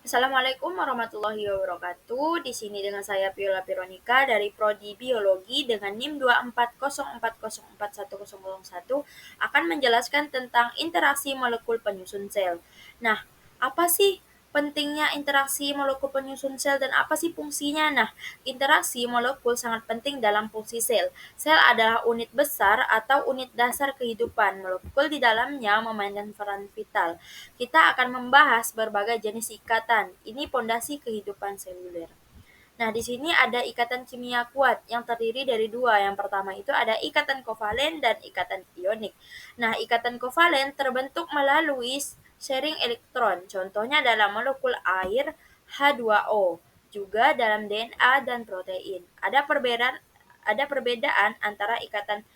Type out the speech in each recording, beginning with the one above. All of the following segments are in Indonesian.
Assalamualaikum warahmatullahi wabarakatuh. Di sini dengan saya Viola Veronica dari Prodi Biologi dengan NIM 240404101 akan menjelaskan tentang interaksi molekul penyusun sel. Nah, apa sih pentingnya interaksi molekul penyusun sel dan apa sih fungsinya? Nah, interaksi molekul sangat penting dalam fungsi sel. Sel adalah unit besar atau unit dasar kehidupan. Molekul di dalamnya memainkan peran vital. Kita akan membahas berbagai jenis ikatan. Ini pondasi kehidupan seluler. Nah, di sini ada ikatan kimia kuat yang terdiri dari dua. Yang pertama itu ada ikatan kovalen dan ikatan ionik. Nah, ikatan kovalen terbentuk melalui sharing elektron. Contohnya dalam molekul air H2O, juga dalam DNA dan protein. Ada perbedaan antara ikatan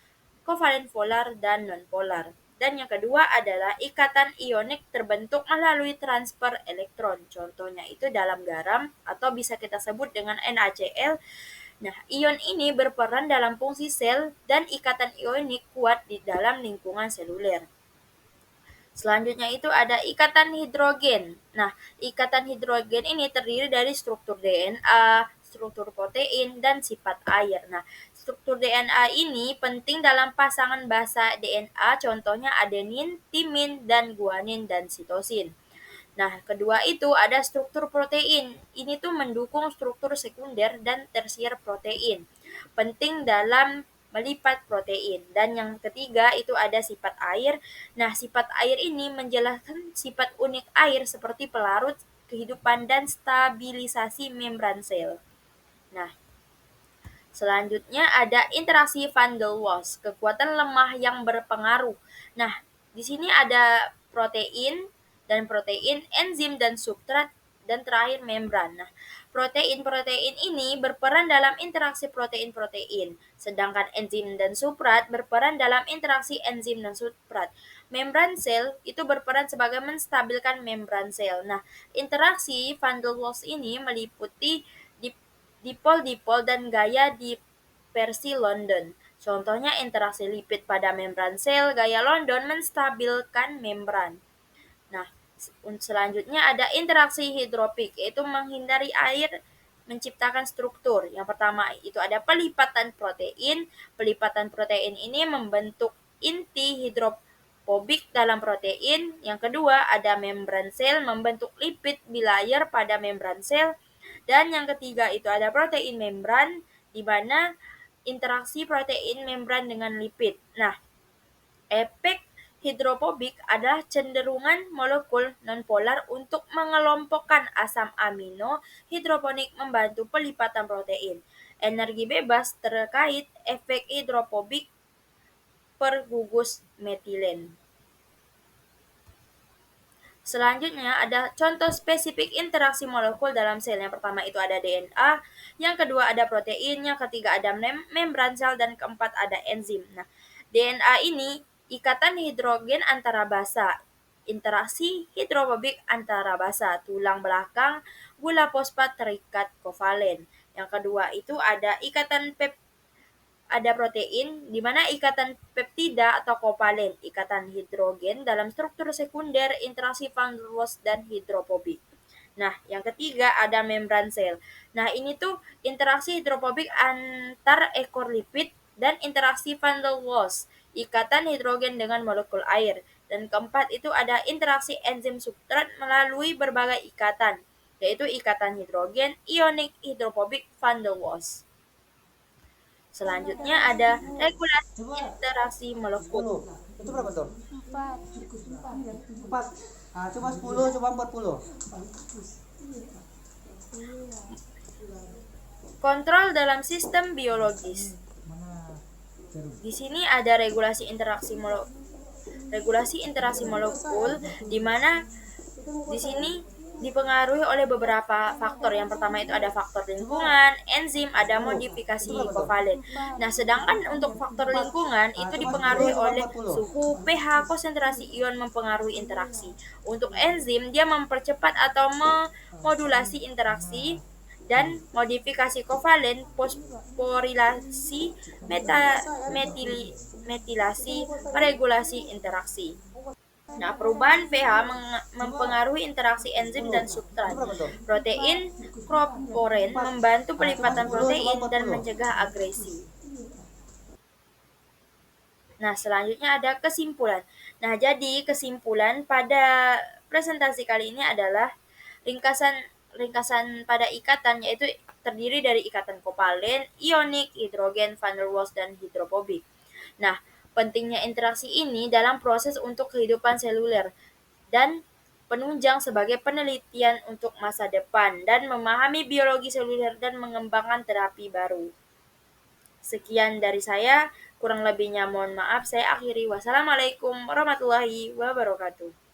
kovalen polar dan non-polar. Dan yang kedua adalah ikatan ionik terbentuk melalui transfer elektron. Contohnya itu dalam garam atau bisa kita sebut dengan NaCl. Nah, ion ini berperan dalam fungsi sel dan ikatan ionik kuat di dalam lingkungan seluler. Selanjutnya itu ada ikatan hidrogen. Nah, ikatan hidrogen ini terdiri dari struktur DNA, struktur protein, dan sifat air. Nah, struktur DNA ini penting dalam pasangan basa DNA, contohnya adenin, timin, dan guanin, dan sitosin. Nah, kedua itu ada struktur protein. Ini tuh mendukung struktur sekunder dan tersier protein. Penting dalam melipat protein. Dan yang ketiga itu ada sifat air. Nah, sifat air ini menjelaskan sifat unik air seperti pelarut kehidupan dan stabilisasi membran sel. Nah, selanjutnya ada interaksi van der Waals, kekuatan lemah yang berpengaruh. Nah, di sini ada protein, enzim dan substrat, dan terakhir membran. Nah, protein-protein ini berperan dalam interaksi protein-protein, sedangkan enzim dan substrat berperan dalam interaksi enzim dan substrat. Membran sel itu berperan sebagai menstabilkan membran sel. Nah, interaksi van der Waals ini meliputi dipol-dipol dan gaya dispersi London. Contohnya interaksi lipid pada membran sel, gaya London menstabilkan membran. Nah, selanjutnya ada interaksi hidropik, yaitu menghindari air menciptakan struktur. Yang pertama itu ada pelipatan protein. Pelipatan protein ini membentuk inti hidrofobik dalam protein. Yang kedua ada membran sel membentuk lipid bilayer pada membran sel. Dan yang ketiga itu ada protein membran, di mana interaksi protein membran dengan lipid. Nah, efek hidrofobik adalah cenderungan molekul nonpolar untuk mengelompokkan asam amino hidroponik membantu pelipatan protein. Energi bebas terkait efek hidrofobik per gugus metilen. Selanjutnya ada contoh spesifik interaksi molekul dalam sel. Yang pertama itu ada DNA, yang kedua ada protein, yang ketiga ada membran sel, dan keempat ada enzim. Nah, DNA ini ikatan hidrogen antara basa, interaksi hidrofobik antara basa, tulang belakang, gula fosfat terikat kovalen. Yang kedua itu ada ikatan ada protein, di mana ikatan peptida atau kovalen, ikatan hidrogen dalam struktur sekunder, interaksi van der Waals, dan hidrofobik. Nah, yang ketiga ada membran sel. Nah, ini tuh interaksi hidrofobik antar ekor lipid dan interaksi van der Waals, ikatan hidrogen dengan molekul air. Dan keempat itu ada interaksi enzim substrat melalui berbagai ikatan, yaitu ikatan hidrogen, ionik, hidrofobik, van der Waals. Selanjutnya ada regulasi Coba interaksi molekul. 10. Itu berapa tuh? 4. 4. Ah, coba 10, coba 40. Kontrol dalam sistem biologis. Mana? Jarum. Di sini ada regulasi interaksi molekul, di mana di sini dipengaruhi oleh beberapa faktor. Yang pertama itu ada faktor lingkungan, enzim, ada modifikasi kovalen. Nah, sedangkan untuk faktor lingkungan itu dipengaruhi oleh suhu, pH, konsentrasi ion mempengaruhi interaksi. Untuk enzim, dia mempercepat atau memodulasi interaksi, dan modifikasi kovalen, fosforilasi, metilasi, meregulasi interaksi. Nah, perubahan pH mempengaruhi interaksi enzim 10. dan Itu substrat. berapa tuh? Protein kroporen 4. membantu Coba pelipatan 10 coba protein dan 40. mencegah agresi. Nah, selanjutnya ada kesimpulan. Nah, jadi kesimpulan pada presentasi kali ini adalah ringkasan ringkasan pada ikatan, yaitu terdiri dari ikatan kovalen, ionik, hidrogen, van der Waals, dan hidrofobik. Nah, pentingnya interaksi ini dalam proses untuk kehidupan seluler dan penunjang sebagai penelitian untuk masa depan dan memahami biologi seluler dan mengembangkan terapi baru. Sekian dari saya, kurang lebihnya mohon maaf. Saya akhiri. Wassalamualaikum warahmatullahi wabarakatuh.